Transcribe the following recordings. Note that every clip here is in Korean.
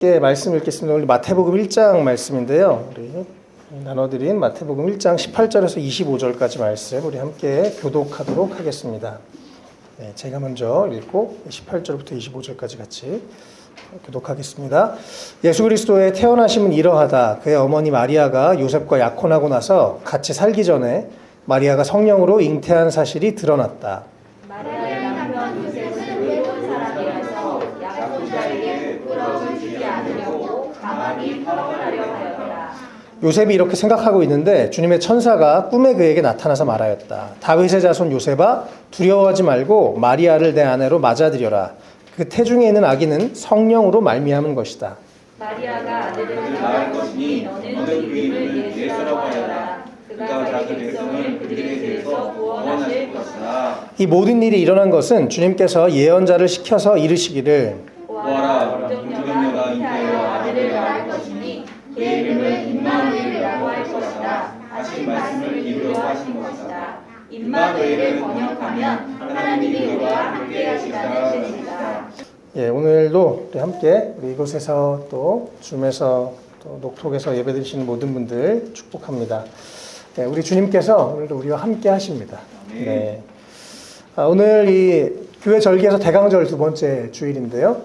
말씀 읽겠습니다. 오늘 마태복음 1장 말씀인데요. 우리 나눠드린 마태복음 1장 18절에서 25절까지 말씀 우리 함께 교독하도록 하겠습니다. 네, 제가 먼저 읽고 18절부터 25절까지 같이 교독하겠습니다. 예수 그리스도의 태어나심은 이러하다. 그의 어머니 마리아가 요셉과 약혼하고 나서 같이 살기 전에 마리아가 성령으로 잉태한 사실이 드러났다. 마리아의 남편 요셉은 외로운 사람이라서 약혼자에게 부끄러움을 주지 않으려고 가만히 털어가려 하였다. 요셉이 이렇게 생각하고 있는데 주님의 천사가 꿈에 그에게 나타나서 말하였다. 다윗의 자손 요셉아, 두려워하지 말고 마리아를 내 아내로 맞아들여라. 그 태중에 있는 아기는 성령으로 말미암은 것이다. 마리아가 아들을 낳을 것이니 너는 그 이름을 예수라고 하여라. 그가 자기 백성을 그들의 죄에서 구원하실 것이다. 이 모든 일이 일어난 것은 주님께서 예언자를 시켜서 이르시기를 보아라, 동정녀가 잉태하여 아들을 낳을 것이니 그의 이름을 임마누엘이라고 할 것이다. 하신 말씀을 이루려 하신 것이다. 임마누엘을 번역하면 하나님이 우리와 함께 하시다는 뜻이다. 예, 오늘도 우리 함께 이곳에서 또 줌에서 또 녹톡에서 예배드리시는 모든 분들 축복합니다. 네, 우리 주님께서 오늘도 우리와 함께 하십니다. 네. 오늘 이 교회 절기에서 대강절 두 번째 주일인데요.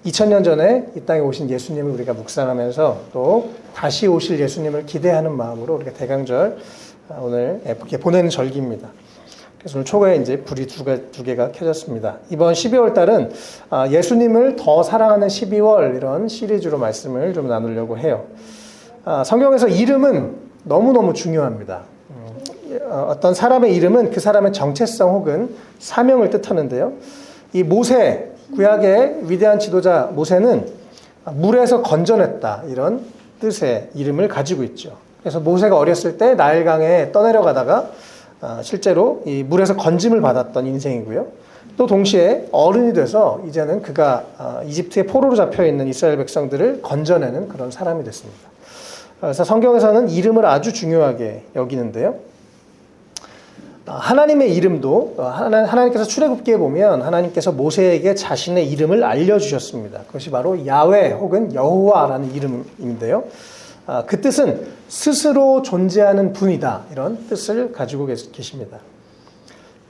2000년 전에 이 땅에 오신 예수님을 우리가 묵상하면서 또 다시 오실 예수님을 기대하는 마음으로 우리가 대강절 오늘 이렇게 보내는 절기입니다. 그래서 오늘 초가에 이제 불이 두 개가 켜졌습니다. 이번 12월 달은 예수님을 더 사랑하는 12월 이런 시리즈로 말씀을 좀 나누려고 해요. 성경에서 이름은 너무너무 중요합니다. 어떤 사람의 이름은 그 사람의 정체성 혹은 사명을 뜻하는데요. 이 모세, 구약의 위대한 지도자 모세는 물에서 건져냈다 이런 뜻의 이름을 가지고 있죠. 그래서 모세가 어렸을 때 나일강에 떠내려가다가 실제로 이 물에서 건짐을 받았던 인생이고요. 또 동시에 어른이 돼서 이제는 그가 이집트의 포로로 잡혀있는 이스라엘 백성들을 건져내는 그런 사람이 됐습니다. 그래서 성경에서는 이름을 아주 중요하게 여기는데요. 하나님의 이름도 하나님께서 출애굽기에 보면 하나님께서 모세에게 자신의 이름을 알려주셨습니다. 그것이 바로 야훼 혹은 여호와라는 이름인데요. 그 뜻은 스스로 존재하는 분이다 이런 뜻을 가지고 계십니다.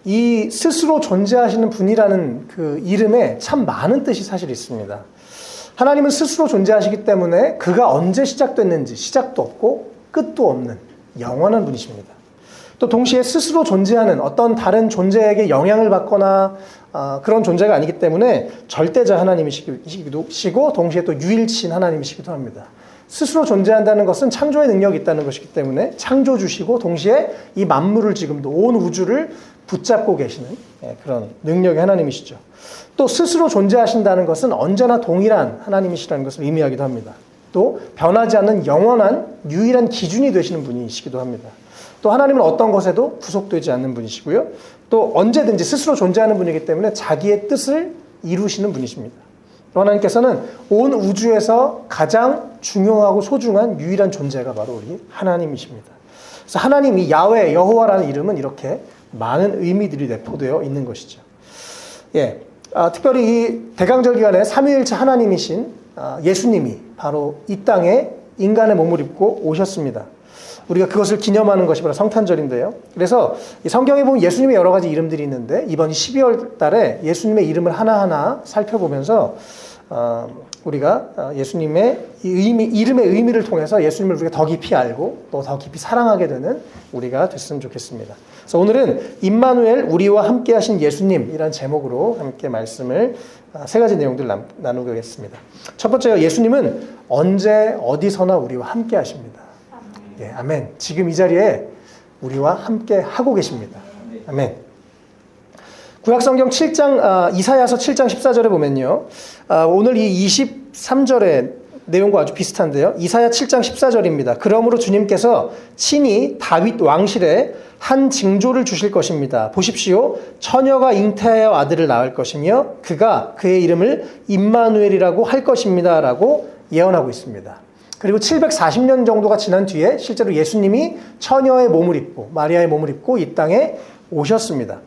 이 스스로 존재하시는 분이라는 그 이름에 참 많은 뜻이 사실 있습니다. 하나님은 스스로 존재하시기 때문에 그가 언제 시작됐는지 시작도 없고 끝도 없는 영원한 분이십니다. 또 동시에 스스로 존재하는 어떤 다른 존재에게 영향을 받거나 그런 존재가 아니기 때문에 절대자 하나님이시고 동시에 또 유일신 하나님이시기도 합니다. 스스로 존재한다는 것은 창조의 능력이 있다는 것이기 때문에 창조주시고 동시에 이 만물을 지금도 온 우주를 붙잡고 계시는 그런 능력의 하나님이시죠. 또 스스로 존재하신다는 것은 언제나 동일한 하나님이시라는 것을 의미하기도 합니다. 또 변하지 않는 영원한 유일한 기준이 되시는 분이시기도 합니다. 또 하나님은 어떤 것에도 구속되지 않는 분이시고요. 또 언제든지 스스로 존재하는 분이기 때문에 자기의 뜻을 이루시는 분이십니다. 또 하나님께서는 온 우주에서 가장 중요하고 소중한 유일한 존재가 바로 우리 하나님이십니다. 그래서 하나님이 야훼, 여호와라는 이름은 이렇게 많은 의미들이 내포되어 있는 것이죠. 예, 특별히 이 대강절 기간에 삼위일체 하나님이신 예수님이 바로 이 땅에 인간의 몸을 입고 오셨습니다. 우리가 그것을 기념하는 것이 바로 성탄절인데요. 그래서 이 성경에 보면 예수님의 여러 가지 이름들이 있는데 이번 12월 달에 예수님의 이름을 하나하나 살펴보면서 우리가 예수님의 이름의 의미를 통해서 예수님을 우리가 더 깊이 알고 또 더 깊이 사랑하게 되는 우리가 됐으면 좋겠습니다. 그래서 오늘은 임마누엘 우리와 함께 하신 예수님이라는 제목으로 함께 말씀을 세 가지 내용들 나누겠습니다. 첫 번째요. 예수님은 언제 어디서나 우리와 함께 하십니다. 예, 아멘. 지금 이 자리에 우리와 함께 하고 계십니다. 아멘. 구약성경 7장, 이사야서 7장 14절에 보면요. 오늘 이 23절의 내용과 아주 비슷한데요. 이사야 7장 14절입니다. 그러므로 주님께서 친히 다윗 왕실에 한 징조를 주실 것입니다. 보십시오. 처녀가 잉태하여 아들을 낳을 것이며 그가 그의 이름을 임마누엘이라고 할 것입니다. 라고 예언하고 있습니다. 그리고 740년 정도가 지난 뒤에 실제로 예수님이 처녀의 몸을 입고 마리아의 몸을 입고 이 땅에 오셨습니다.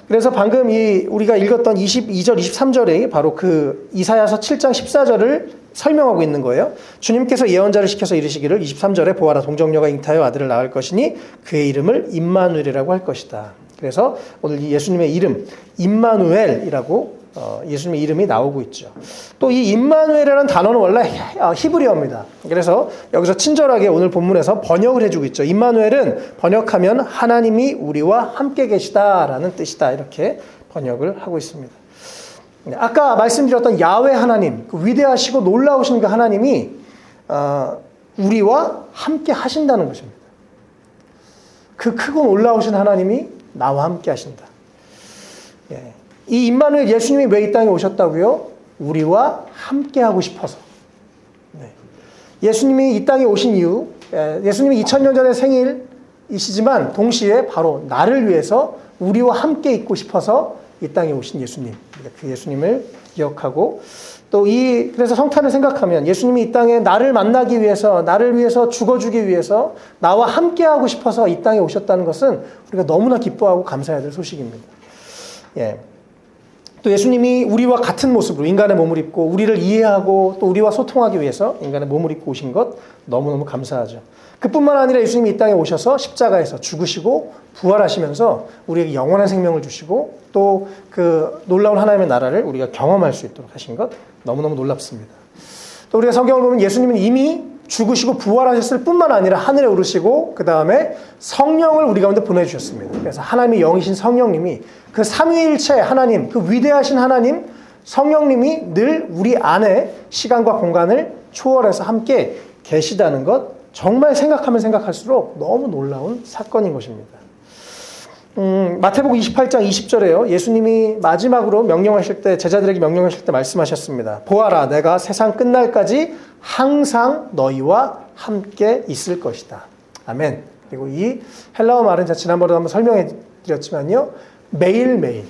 그래서 방금 우리가 읽었던 22절, 23절이 바로 그 이사야서 7장 14절을 설명하고 있는 거예요. 주님께서 예언자를 시켜서 이르시기를 23절에 보아라 동정녀가 잉타하여 아들을 낳을 것이니 그의 이름을 임마누엘이라고 할 것이다. 그래서 오늘 이 예수님의 이름 임마누엘이라고 예수님의 이름이 나오고 있죠. 또 이 임마누엘이라는 단어는 원래 히브리어입니다. 그래서 여기서 친절하게 오늘 본문에서 번역을 해주고 있죠. 임마누엘은 번역하면 하나님이 우리와 함께 계시다라는 뜻이다. 이렇게 번역을 하고 있습니다. 아까 말씀드렸던 야훼 하나님, 그 위대하시고 놀라우신 그 하나님이 우리와 함께 하신다는 것입니다. 그 크고 놀라우신 하나님이 나와 함께 하신다. 예. 이 임마누엘 예수님이 왜 이 땅에 오셨다고요? 우리와 함께 하고 싶어서. 네. 예수님이 이 땅에 오신 이유, 예수님이 2000년 전의 생일이시지만 동시에 바로 나를 위해서 우리와 함께 있고 싶어서 이 땅에 오신 예수님. 그 예수님을 기억하고 그래서 성탄을 생각하면 예수님이 이 땅에 나를 만나기 위해서, 나를 위해서 죽어주기 위해서 나와 함께 하고 싶어서 이 땅에 오셨다는 것은 우리가 너무나 기뻐하고 감사해야 될 소식입니다. 예. 또 예수님이 우리와 같은 모습으로 인간의 몸을 입고 우리를 이해하고 또 우리와 소통하기 위해서 인간의 몸을 입고 오신 것 너무너무 감사하죠. 그뿐만 아니라 예수님이 이 땅에 오셔서 십자가에서 죽으시고 부활하시면서 우리에게 영원한 생명을 주시고 또 그 놀라운 하나님의 나라를 우리가 경험할 수 있도록 하신 것 너무너무 놀랍습니다. 또 우리가 성경을 보면 예수님은 이미 죽으시고 부활하셨을 뿐만 아니라 하늘에 오르시고 그 다음에 성령을 우리 가운데 보내주셨습니다. 그래서 하나님의 영이신 성령님이 그 삼위일체 하나님, 그 위대하신 하나님 성령님이 늘 우리 안에 시간과 공간을 초월해서 함께 계시다는 것 정말 생각하면 생각할수록 너무 놀라운 사건인 것입니다. 마태복음 28장 20절에요. 예수님이 마지막으로 명령하실 때 제자들에게 명령하실 때 말씀하셨습니다. 보아라 내가 세상 끝날까지 항상 너희와 함께 있을 것이다. 아멘. 그리고 이 헬라어 말은 제가 지난번에도 한번 설명해 드렸지만요. 매일매일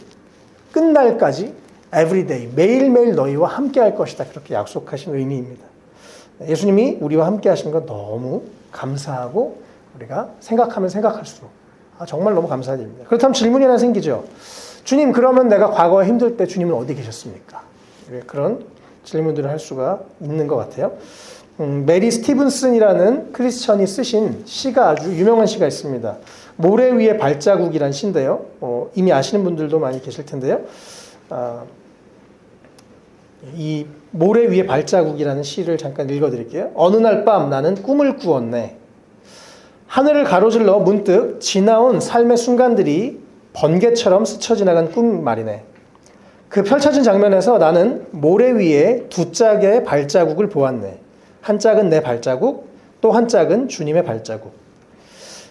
끝날까지 everyday 매일매일 너희와 함께 할 것이다. 그렇게 약속하신 의미입니다. 예수님이 우리와 함께 하신 건 너무 감사하고 우리가 생각하면 생각할수록 정말 너무 감사한 일입니다. 그렇다면 질문이 하나 생기죠. 주님, 그러면 내가 과거에 힘들 때 주님은 어디 계셨습니까? 그런 질문들을 할 수가 있는 것 같아요. 메리 스티븐슨이라는 크리스천이 쓰신 시가 아주 유명한 시가 있습니다. 모래 위에 발자국이란 시인데요. 이미 아시는 분들도 많이 계실 텐데요. 이 모래 위에 발자국이라는 시를 잠깐 읽어드릴게요. 어느 날 밤 나는 꿈을 꾸었네. 하늘을 가로질러 문득 지나온 삶의 순간들이 번개처럼 스쳐 지나간 꿈 말이네. 그 펼쳐진 장면에서 나는 모래 위에 두 짝의 발자국을 보았네. 한 짝은 내 발자국, 또 한 짝은 주님의 발자국.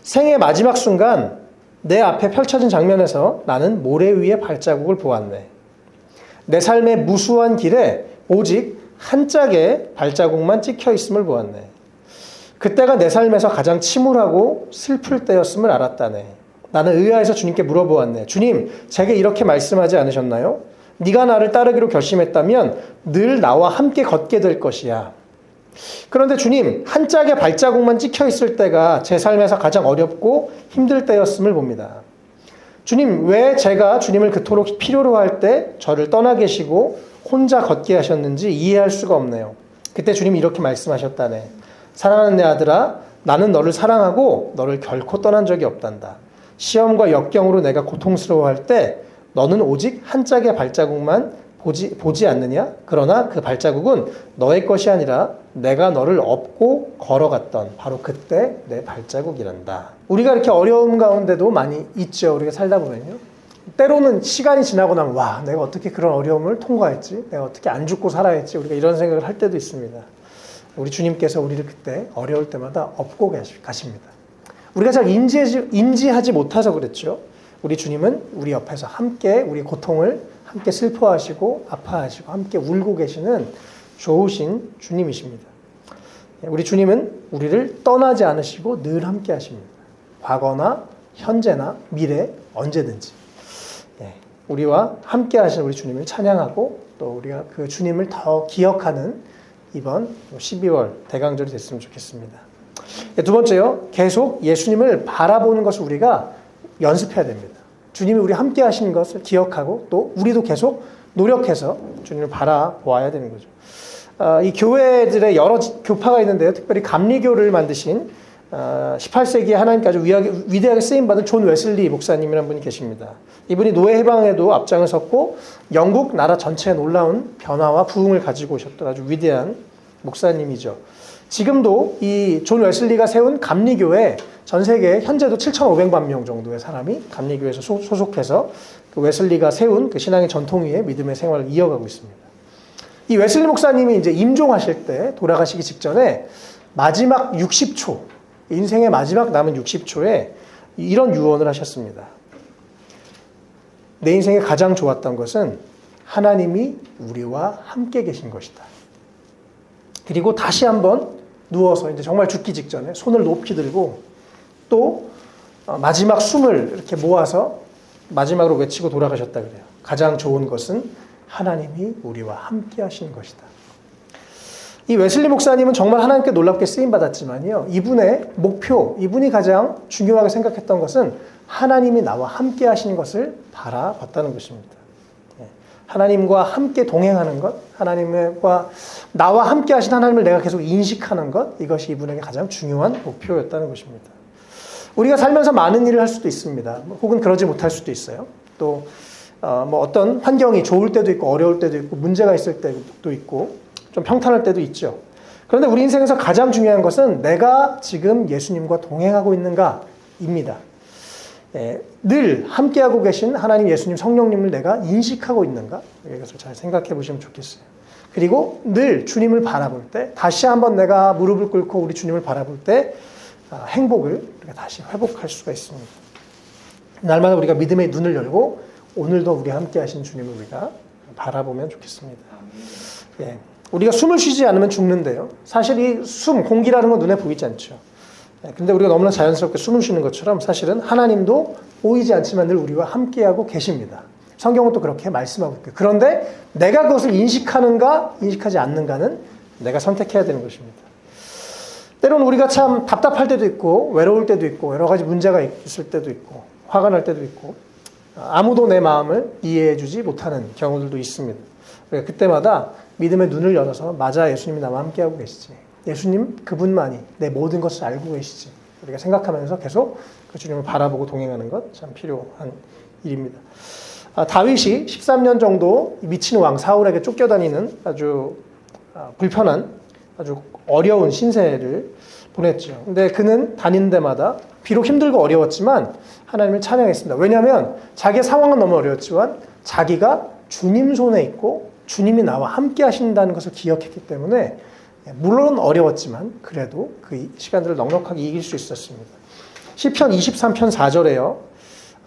생의 마지막 순간 내 앞에 펼쳐진 장면에서 나는 모래 위에 발자국을 보았네. 내 삶의 무수한 길에 오직 한 짝의 발자국만 찍혀 있음을 보았네. 그때가 내 삶에서 가장 침울하고 슬플 때였음을 알았다네. 나는 의아해서 주님께 물어보았네. 주님, 제게 이렇게 말씀하지 않으셨나요? 네가 나를 따르기로 결심했다면 늘 나와 함께 걷게 될 것이야. 그런데 주님, 한 짝의 발자국만 찍혀 있을 때가 제 삶에서 가장 어렵고 힘들 때였음을 봅니다. 주님, 왜 제가 주님을 그토록 필요로 할 때 저를 떠나 계시고 혼자 걷게 하셨는지 이해할 수가 없네요. 그때 주님이 이렇게 말씀하셨다네. 사랑하는 내 아들아, 나는 너를 사랑하고 너를 결코 떠난 적이 없단다. 시험과 역경으로 내가 고통스러워할 때 너는 오직 한 짝의 발자국만 보지 않느냐? 그러나 그 발자국은 너의 것이 아니라 내가 너를 업고 걸어갔던 바로 그때 내 발자국이란다. 우리가 이렇게 어려움 가운데도 많이 있죠. 우리가 살다 보면요. 때로는 시간이 지나고 나면 와, 내가 어떻게 그런 어려움을 통과했지? 내가 어떻게 안 죽고 살아야지? 우리가 이런 생각을 할 때도 있습니다. 우리 주님께서 우리를 그때 어려울 때마다 업고 가십니다. 우리가 잘 인지하지 못해서 그랬죠. 우리 주님은 우리 옆에서 함께 우리 고통을 함께 슬퍼하시고 아파하시고 함께 울고 계시는 좋으신 주님이십니다. 우리 주님은 우리를 떠나지 않으시고 늘 함께 하십니다. 과거나 현재나 미래 언제든지. 우리와 함께 하신 우리 주님을 찬양하고 또 우리가 그 주님을 더 기억하는 이번 12월 대강절이 됐으면 좋겠습니다. 두 번째요. 계속 예수님을 바라보는 것을 우리가 연습해야 됩니다. 주님이 우리 함께 하신 것을 기억하고 또 우리도 계속 노력해서 주님을 바라보아야 되는 거죠. 이 교회들의 여러 교파가 있는데요. 특별히 감리교를 만드신 18세기에 하나님께 아주 위대하게 쓰임받은 존 웨슬리 목사님이라는 분이 계십니다. 이분이 노예 해방에도 앞장을 섰고 영국 나라 전체에 놀라운 변화와 부흥을 가지고 오셨던 아주 위대한 목사님이죠. 지금도 이 존 웨슬리가 세운 감리교회 전 세계에 현재도 7,500만 명 정도의 사람이 감리교회에서 소속해서 그 웨슬리가 세운 그 신앙의 전통 위에 믿음의 생활을 이어가고 있습니다. 이 웨슬리 목사님이 이제 임종하실 때 돌아가시기 직전에 마지막 60초, 인생의 마지막 남은 60초에 이런 유언을 하셨습니다. 내 인생에 가장 좋았던 것은 하나님이 우리와 함께 계신 것이다. 그리고 다시 한번 누워서 이제 정말 죽기 직전에 손을 높이 들고 또 마지막 숨을 이렇게 모아서 마지막으로 외치고 돌아가셨다 그래요. 가장 좋은 것은 하나님이 우리와 함께 하신 것이다. 이 웨슬리 목사님은 정말 하나님께 놀랍게 쓰임받았지만요. 이분의 목표, 이분이 가장 중요하게 생각했던 것은 하나님이 나와 함께 하시는 것을 바라봤다는 것입니다. 하나님과 함께 동행하는 것, 하나님과 나와 함께 하신 하나님을 내가 계속 인식하는 것, 이것이 이분에게 가장 중요한 목표였다는 것입니다. 우리가 살면서 많은 일을 할 수도 있습니다. 혹은 그러지 못할 수도 있어요. 또 어떤 환경이 좋을 때도 있고 어려울 때도 있고 문제가 있을 때도 있고 좀 평탄할 때도 있죠. 그런데 우리 인생에서 가장 중요한 것은 내가 지금 예수님과 동행하고 있는가입니다. 늘 함께하고 계신 하나님, 예수님, 성령님을 내가 인식하고 있는가? 이것을 잘 생각해 보시면 좋겠어요. 그리고 늘 주님을 바라볼 때, 다시 한번 내가 무릎을 꿇고 우리 주님을 바라볼 때 행복을 우리가 다시 회복할 수가 있습니다. 날마다 우리가 믿음의 눈을 열고 오늘도 우리 함께 하신 주님을 우리가 바라보면 좋겠습니다. 예. 우리가 숨을 쉬지 않으면 죽는데요. 사실 이 숨, 공기라는 건 눈에 보이지 않죠. 그런데 우리가 너무나 자연스럽게 숨을 쉬는 것처럼 사실은 하나님도 보이지 않지만 늘 우리와 함께하고 계십니다. 성경은 또 그렇게 말씀하고 있고요. 그런데 내가 그것을 인식하는가, 인식하지 않는가는 내가 선택해야 되는 것입니다. 때로는 우리가 참 답답할 때도 있고 외로울 때도 있고 여러 가지 문제가 있을 때도 있고 화가 날 때도 있고 아무도 내 마음을 이해해 주지 못하는 경우들도 있습니다. 그러니까 그때마다 믿음의 눈을 열어서 맞아, 예수님이 나와 함께하고 계시지. 예수님 그분만이 내 모든 것을 알고 계시지. 우리가 생각하면서 계속 그 주님을 바라보고 동행하는 것 참 필요한 일입니다. 다윗이 13년 정도 미친 왕 사울에게 쫓겨다니는 아주 불편한 아주 어려운 신세를 보냈죠. 근데 그는 다니는 데마다 비록 힘들고 어려웠지만 하나님을 찬양했습니다. 왜냐하면 자기의 상황은 너무 어려웠지만 자기가 주님 손에 있고 주님이 나와 함께 하신다는 것을 기억했기 때문에 물론 어려웠지만 그래도 그 시간들을 넉넉하게 이길 수 있었습니다. 시편 23편 4절에요.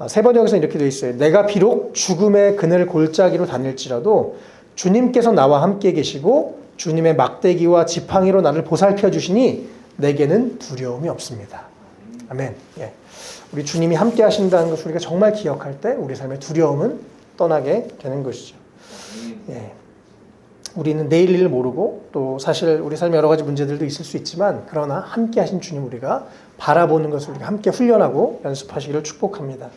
세 번역에서 이렇게 되어 있어요. 내가 비록 죽음의 그늘 골짜기로 다닐지라도 주님께서 나와 함께 계시고 주님의 막대기와 지팡이로 나를 보살펴 주시니 내게는 두려움이 없습니다. 아멘. 예. 우리 주님이 함께 하신다는 것을 우리가 정말 기억할 때 우리 삶의 두려움은 떠나게 되는 것이죠. 예. 우리는 내일 일을 모르고 또 사실 우리 삶에 여러 가지 문제들도 있을 수 있지만 그러나 함께 하신 주님 우리가 바라보는 것을 우리가 함께 훈련하고 연습하시기를 축복합니다.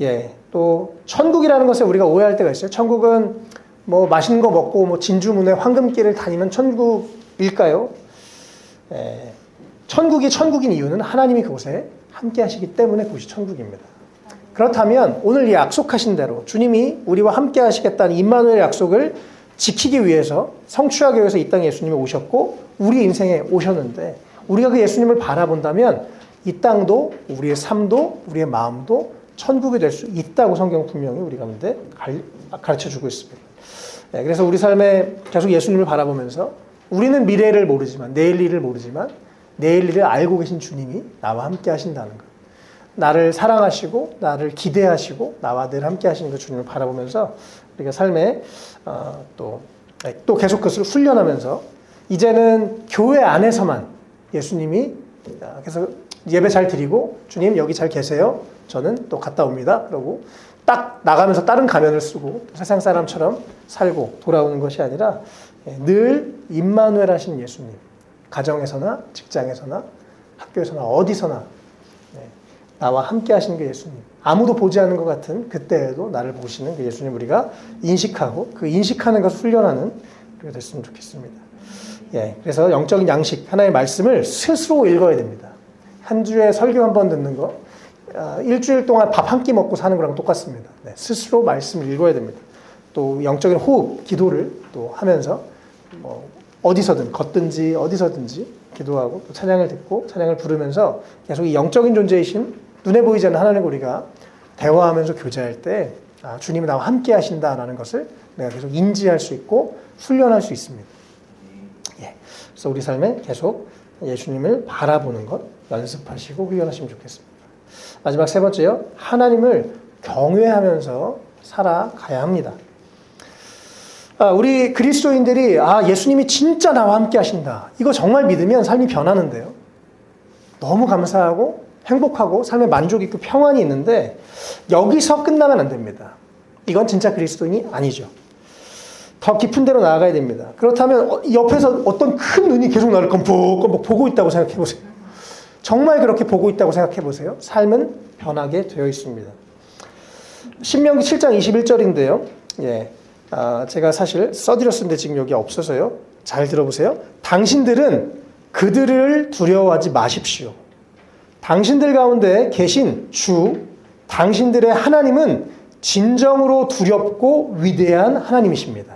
예. 또 천국이라는 것에 우리가 오해할 때가 있어요. 천국은 뭐 맛있는 거 먹고 뭐 진주문에 황금길을 다니면 천국일까요? 예. 천국이 천국인 이유는 하나님이 그곳에 함께 하시기 때문에 그것이 천국입니다. 그렇다면 오늘 이 약속하신 대로 주님이 우리와 함께 하시겠다는 임마누엘의 약속을 지키기 위해서 성취하기 위해서 이 땅에 예수님이 오셨고 우리 인생에 오셨는데 우리가 그 예수님을 바라본다면 이 땅도 우리의 삶도 우리의 마음도 천국이 될 수 있다고 성경은 분명히 우리 가운데 가르쳐주고 있습니다. 네, 그래서 우리 삶에 계속 예수님을 바라보면서 우리는 미래를 모르지만 내일 일을 모르지만 내일 일을 알고 계신 주님이 나와 함께 하신다는 것. 나를 사랑하시고 나를 기대하시고 나와 늘 함께 하시는 그 주님을 바라보면서 우리가 삶에 또 계속 그것을 훈련하면서 이제는 교회 안에서만 예수님이 그래서 예배 잘 드리고 주님 여기 잘 계세요. 저는 또 갔다 옵니다. 그러고 딱 나가면서 다른 가면을 쓰고 세상 사람처럼 살고 돌아오는 것이 아니라 늘 임마누엘 하신 예수님 가정에서나 직장에서나 학교에서나 어디서나 나와 함께 하시는 그 예수님. 아무도 보지 않는 것 같은 그때에도 나를 보시는 그 예수님 우리가 인식하고 그 인식하는 것을 훈련하는 우리가 됐으면 좋겠습니다. 예, 그래서 영적인 양식, 하나의 말씀을 스스로 읽어야 됩니다. 한 주에 설교 한 번 듣는 거, 일주일 동안 밥 한 끼 먹고 사는 거랑 똑같습니다. 네, 스스로 말씀을 읽어야 됩니다. 또 영적인 호흡, 기도를 또 하면서 어디서든 걷든지 어디서든지 기도하고 또 찬양을 듣고 찬양을 부르면서 계속 이 영적인 존재이신 눈에 보이지 않는 하나님과 우리가 대화하면서 교제할 때 주님이 나와 함께 하신다라는 것을 내가 계속 인지할 수 있고 훈련할 수 있습니다. 예, 그래서 우리 삶에 계속 예수님을 바라보는 것 연습하시고 훈련하시면 좋겠습니다. 마지막 세 번째요. 하나님을 경외하면서 살아가야 합니다. 우리 그리스도인들이 예수님이 진짜 나와 함께 하신다. 이거 정말 믿으면 삶이 변하는데요. 너무 감사하고 행복하고 삶에 만족 있고 평안이 있는데 여기서 끝나면 안 됩니다. 이건 진짜 그리스도인이 아니죠. 더 깊은 데로 나아가야 됩니다. 그렇다면 옆에서 어떤 큰 눈이 계속 나를 껌뻑껌뻑 보고 있다고 생각해 보세요. 정말 그렇게 보고 있다고 생각해 보세요. 삶은 변하게 되어 있습니다. 신명기 7장 21절인데요. 예, 제가 사실 써드렸는데 지금 여기 없어서요. 잘 들어보세요. 당신들은 그들을 두려워하지 마십시오. 당신들 가운데 계신 주, 당신들의 하나님은 진정으로 두렵고 위대한 하나님이십니다.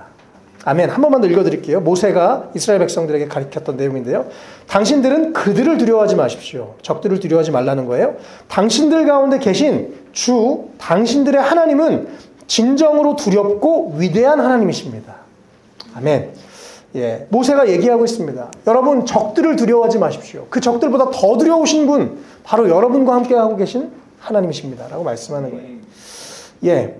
아멘. 한 번만 더 읽어드릴게요. 모세가 이스라엘 백성들에게 가르쳤던 내용인데요. 당신들은 그들을 두려워하지 마십시오. 적들을 두려워하지 말라는 거예요. 당신들 가운데 계신 주, 당신들의 하나님은 진정으로 두렵고 위대한 하나님이십니다. 아멘. 예, 모세가 얘기하고 있습니다. 여러분 적들을 두려워하지 마십시오. 그 적들보다 더 두려우신 분 바로 여러분과 함께하고 계신 하나님이십니다. 라고 말씀하는 거예요. 예,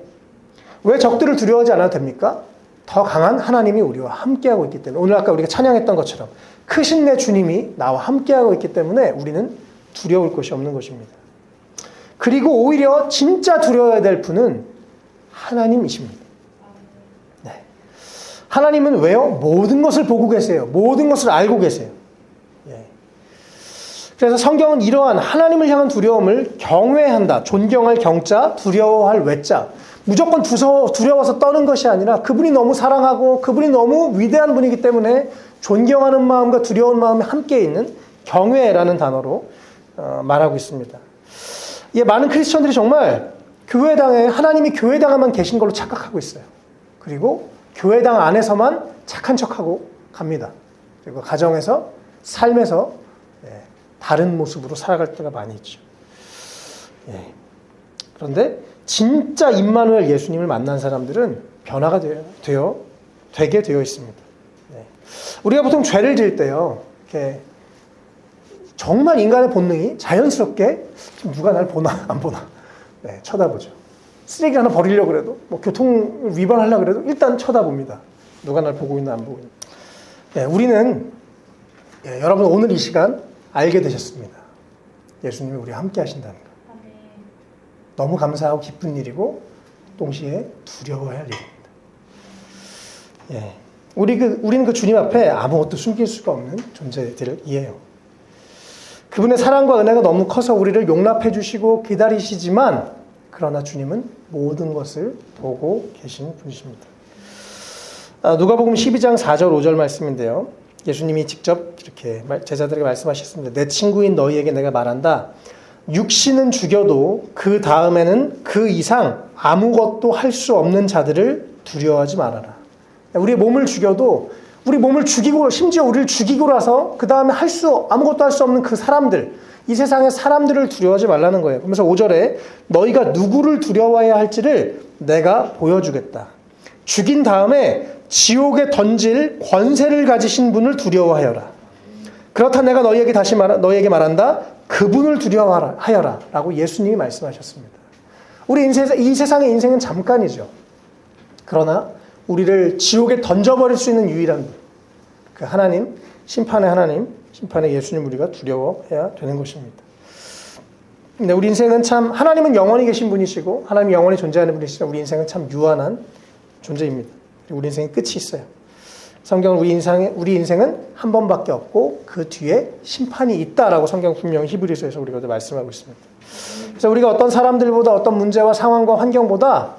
왜 적들을 두려워하지 않아도 됩니까? 더 강한 하나님이 우리와 함께하고 있기 때문에 오늘 아까 우리가 찬양했던 것처럼 크신 내 주님이 나와 함께하고 있기 때문에 우리는 두려울 것이 없는 것입니다. 그리고 오히려 진짜 두려워야 될 분은 하나님이십니다. 네. 하나님은 왜요? 모든 것을 보고 계세요. 모든 것을 알고 계세요. 예. 그래서 성경은 이러한 하나님을 향한 두려움을 경외한다. 존경할 경자, 두려워할 외자. 무조건 두려워서 떠는 것이 아니라 그분이 너무 사랑하고 그분이 너무 위대한 분이기 때문에 존경하는 마음과 두려운 마음이 함께 있는 경외라는 단어로 말하고 있습니다. 예, 많은 크리스천들이 정말 교회당에 하나님이 교회당에만 계신 걸로 착각하고 있어요. 그리고 교회당 안에서만 착한 척하고 갑니다. 그리고 가정에서 삶에서 다른 모습으로 살아갈 때가 많이 있죠. 예. 그런데 진짜 임마누엘 예수님을 만난 사람들은 변화가 되게 되어 있습니다. 네. 우리가 보통 죄를 지을 때요, 이렇게 정말 인간의 본능이 자연스럽게 누가 날 보나 안 보나 쳐다보죠. 쓰레기 하나 버리려고 그래도 교통 위반하려고 그래도 일단 쳐다봅니다. 누가 날 보고 있나 안 보고 있나. 우리는 여러분 오늘 이 시간 알게 되셨습니다. 예수님이 우리와 함께 하신다는 거. 너무 감사하고 기쁜 일이고 동시에 두려워야 할 일입니다. 우리는 그 주님 앞에 아무것도 숨길 수가 없는 존재들이에요. 그분의 사랑과 은혜가 너무 커서 우리를 용납해 주시고 기다리시지만 그러나 주님은 모든 것을 보고 계신 분이십니다. 누가복음 12장 4절 5절 말씀인데요. 예수님이 직접 이렇게 제자들에게 말씀하셨습니다. 내 친구인 너희에게 내가 말한다. 육신은 죽여도 그 다음에는 그 이상 아무것도 할 수 없는 자들을 두려워하지 말아라. 우리의 몸을 죽여도 우리 몸을 죽이고 심지어 우리를 죽이고라서 그 다음에 아무것도 할 수 없는 그 사람들, 이 세상의 사람들을 두려워하지 말라는 거예요. 그러면서 5절에 너희가 누구를 두려워해야 할지를 내가 보여주겠다. 죽인 다음에 지옥에 던질 권세를 가지신 분을 두려워하여라. 그렇다 내가 너희에게 말한다. 그분을 두려워하여라 라고 예수님이 말씀하셨습니다. 우리 이 세상의 인생은 잠깐이죠. 그러나 우리를 지옥에 던져버릴 수 있는 유일한 분, 그 하나님, 심판의 예수님 우리가 두려워해야 되는 것입니다. 근데 우리 인생은 참 하나님은 영원히 계신 분이시고 하나님이 영원히 존재하는 분이시지만 우리 인생은 참 유한한 존재입니다. 우리 인생에 끝이 있어요. 성경은 우리 인생은 한 번밖에 없고 그 뒤에 심판이 있다라고 성경 분명히 히브리서에서 우리가 말씀하고 있습니다. 그래서 우리가 어떤 사람들보다 어떤 문제와 상황과 환경보다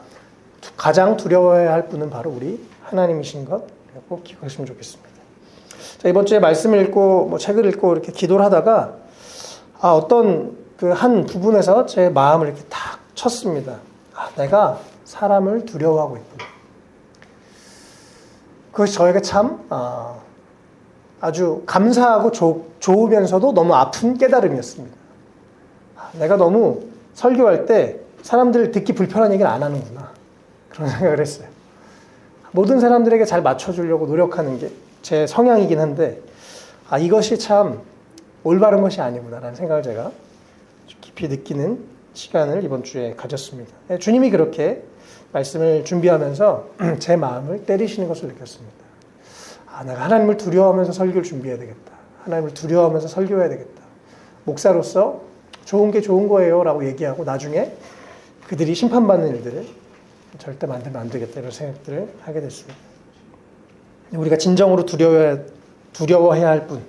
가장 두려워해야 할 분은 바로 우리 하나님이신 것 꼭 기억하시면 좋겠습니다. 자, 이번 주에 말씀을 읽고 책을 읽고 이렇게 기도를 하다가 어떤 그 한 부분에서 제 마음을 이렇게 탁 쳤습니다. 내가 사람을 두려워하고 있구나. 그것이 저에게 참 아주 감사하고 좋으면서도 너무 아픈 깨달음이었습니다. 내가 너무 설교할 때 사람들 듣기 불편한 얘기를 안 하는구나. 그런 생각을 했어요. 모든 사람들에게 잘 맞춰주려고 노력하는 게 제 성향이긴 한데 이것이 참 올바른 것이 아니구나라는 생각을 제가 깊이 느끼는 시간을 이번 주에 가졌습니다. 주님이 그렇게 말씀을 준비하면서 제 마음을 때리시는 것을 느꼈습니다. 내가 하나님을 두려워하면서 설교를 준비해야 되겠다. 하나님을 두려워하면서 설교해야 되겠다. 목사로서 좋은 게 좋은 거예요 라고 얘기하고 나중에 그들이 심판받는 일들을 절대 만들면 안 되겠다 이런 생각들을 하게 됐습니다. 우리가 진정으로 두려워해야 할 분,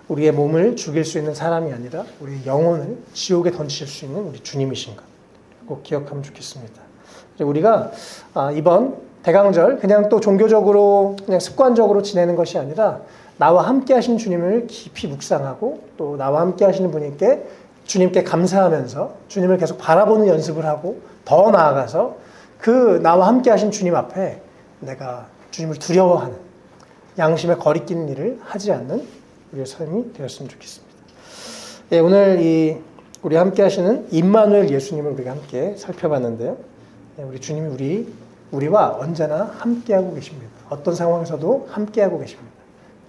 우리의 몸을 죽일 수 있는 사람이 아니라 우리의 영혼을 지옥에 던지실 수 있는 우리 주님이신 것 꼭 기억하면 좋겠습니다. 우리가 이번 대강절 그냥 또 종교적으로 그냥 습관적으로 지내는 것이 아니라 나와 함께 하신 주님을 깊이 묵상하고 또 나와 함께 하시는 분께 주님께 감사하면서 주님을 계속 바라보는 연습을 하고 더 나아가서 그 나와 함께 하신 주님 앞에 내가 주님을 두려워하는 양심에 거리끼는 일을 하지 않는 우리의 삶이 되었으면 좋겠습니다. 오늘 우리 함께 하시는 임마누엘 예수님을 우리가 함께 살펴봤는데요. 우리 주님이 우리와 언제나 함께하고 계십니다. 어떤 상황에서도 함께하고 계십니다.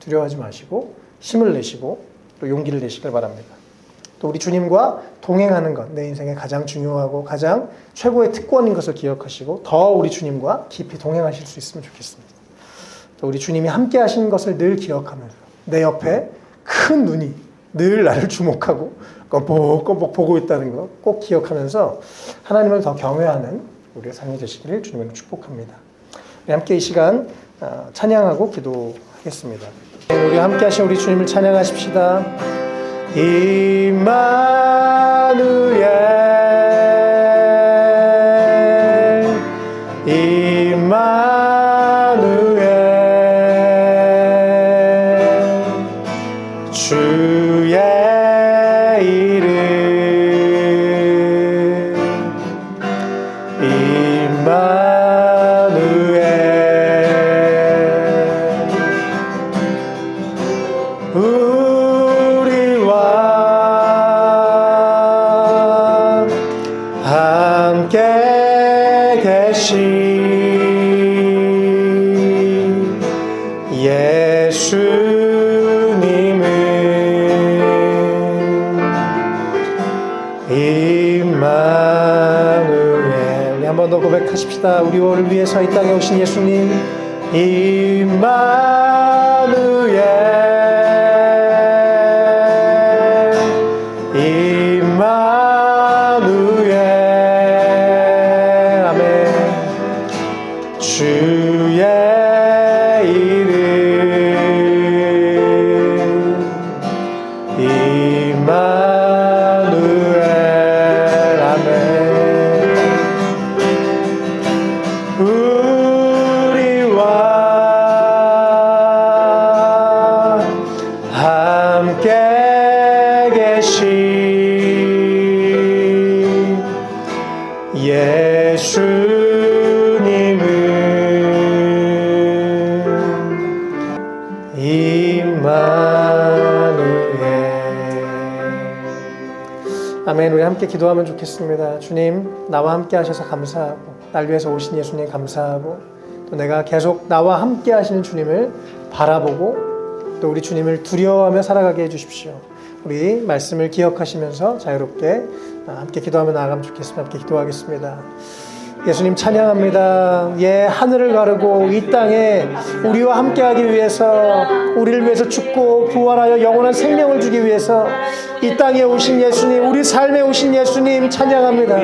두려워하지 마시고 힘을 내시고 또 용기를 내시길 바랍니다. 또 우리 주님과 동행하는 것, 내 인생에 가장 중요하고 가장 최고의 특권인 것을 기억하시고 더 우리 주님과 깊이 동행하실 수 있으면 좋겠습니다. 또 우리 주님이 함께 하신 것을 늘 기억하면서 내 옆에 큰 눈이 늘 나를 주목하고 꼬박꼬박 보고 있다는 것 꼭 기억하면서 하나님을 더 경외하는 우리의 삶이 되시기를 주님으로 축복합니다. 우리 함께 이 시간 찬양하고 기도하겠습니다. 우리 함께 하신 우리 주님을 찬양하십시다. 임마누엘 주의 이름 임마누엘 우리와 함께 계신 예수님은 임마누엘. 한 번 더 고백하십시다. 우리를 위해서 이 땅에 오신 예수님 임마누엘 임마누엘 아멘. 주의 이름 임마누엘 아멘. 우리와 함께 계신 예수님은 임마누엘 아멘. 우리 함께 기도하면 좋겠습니다. 주님, 나와 함께 하셔서 감사하고 날 위해서 오신 예수님 감사하고 또 내가 계속 나와 함께 하시는 주님을 바라보고 또 우리 주님을 두려워하며 살아가게 해주십시오. 우리 말씀을 기억하시면서 자유롭게 함께 기도하며 나아가면 좋겠습니다. 함께 기도하겠습니다. 예수님 찬양합니다. 예, 하늘을 가르고 이 땅에 우리와 함께하기 위해서, 우리를 위해서 죽고 부활하여 영원한 생명을 주기 위해서 이 땅에 오신 예수님, 우리 삶에 오신 예수님 찬양합니다.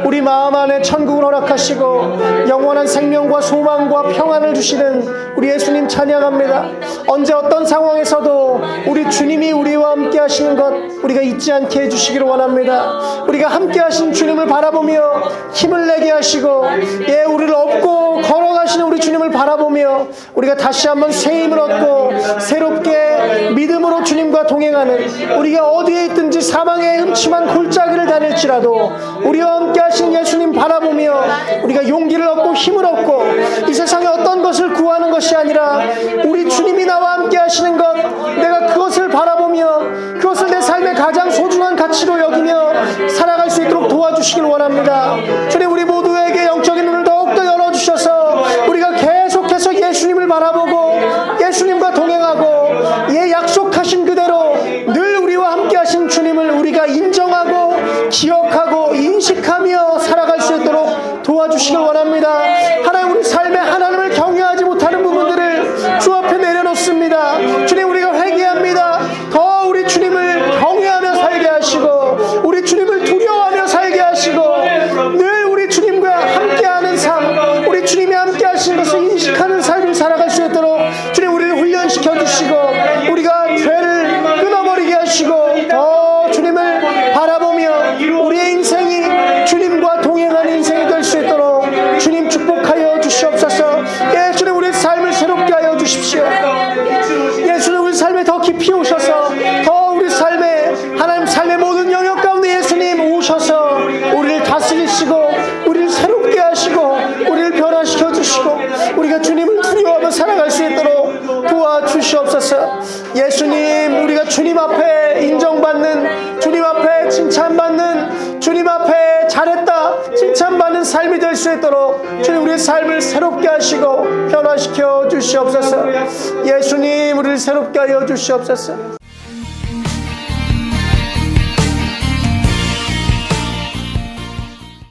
우리 마음 안에 천국을 허락하시고 영원한 생명과 소망과 평안을 주시는 우리 예수님 찬양합니다. 언제 어떤 상황에서도 우리 주님이 우리와 함께 하시는 것 우리가 잊지 않게 해주시기를 원합니다. 우리가 함께 하신 주님을 바라보며 힘을 내게 하시고, 예, 우리를 업고 걸어가시는 우리 주님을 바라보며 우리가 다시 한번 새 힘을 얻고 새롭게 믿음으로 주님과 동행하는, 우리가 어디에 있든지 사망의 음침한 골짜기를 다닐지라도 우리와 함께 하신 예수님 바라보며 우리가 용기를 얻고 힘을 얻고 이 세상에 어떤 것을 구하는 것이 아니라 우리 주님이 나와 함께 하시는 것, 내가 그것을 바라보며 그것을 내 삶의 가장 소중한 가치로 여기며 살아갈 수 있도록 도와주시길 원합니다. 주님, 우리 모두에게 영적인 눈을 더욱더 열어주셔서 우리가 계속해서 예수님을 바라보고 예수님과 동행하고, 예, 약속하신 그대로 늘 우리와 함께 하신 주님을 우리가 인정하고 기억하고 인식하며 살아갈 수 있도록 도와주시길 원합니다. 하나님, 우리 삶에 하나님을 경외하지 못하는 부분들을 주 앞에 내려놓습니다. 주님, 우리가 회개합니다. 더 우리 주님을 경외하며 살게 하시고 우리 주님을 두려워하며 살게 하시고 늘 우리 주님과 함께하는 삶, 우리 주님이 함께 하시는 것을 인식하는 삶을 살아갈 수 있도록 주님 우리를 훈련시켜 주시고 우리가 죄를 끊어버리게 하시고 더 주님을 바라보며 우리의 인생이 주님과 동행하는 인생이 될 수 있도록 주님 축복하여 주시옵소서. 예, 주님, 우리의 삶을 새롭게 하여 주십시오. 예수님, 우리 삶에 더 깊이 오셔서 더 우리 삶에, 하나님 삶의 모든 영역 가운데 예수님 오셔서 우리를 다스리시고 우리를 새롭게 하시고 우리를 변화시켜 주시고 우리가 주님을 두려워하며 살아갈 수 있도록 도와주시옵소서. 예수님, 우리가 주님 앞에 인정받는, 주님 앞에 칭찬받는, 주님 앞에 잘했다 칭찬받는 삶이 될 수 있도록 주님 우리의 삶을 새롭게 하시고 변화시켜 주시옵소서. 예수님, 우리를 새롭게 하여 주시옵소서.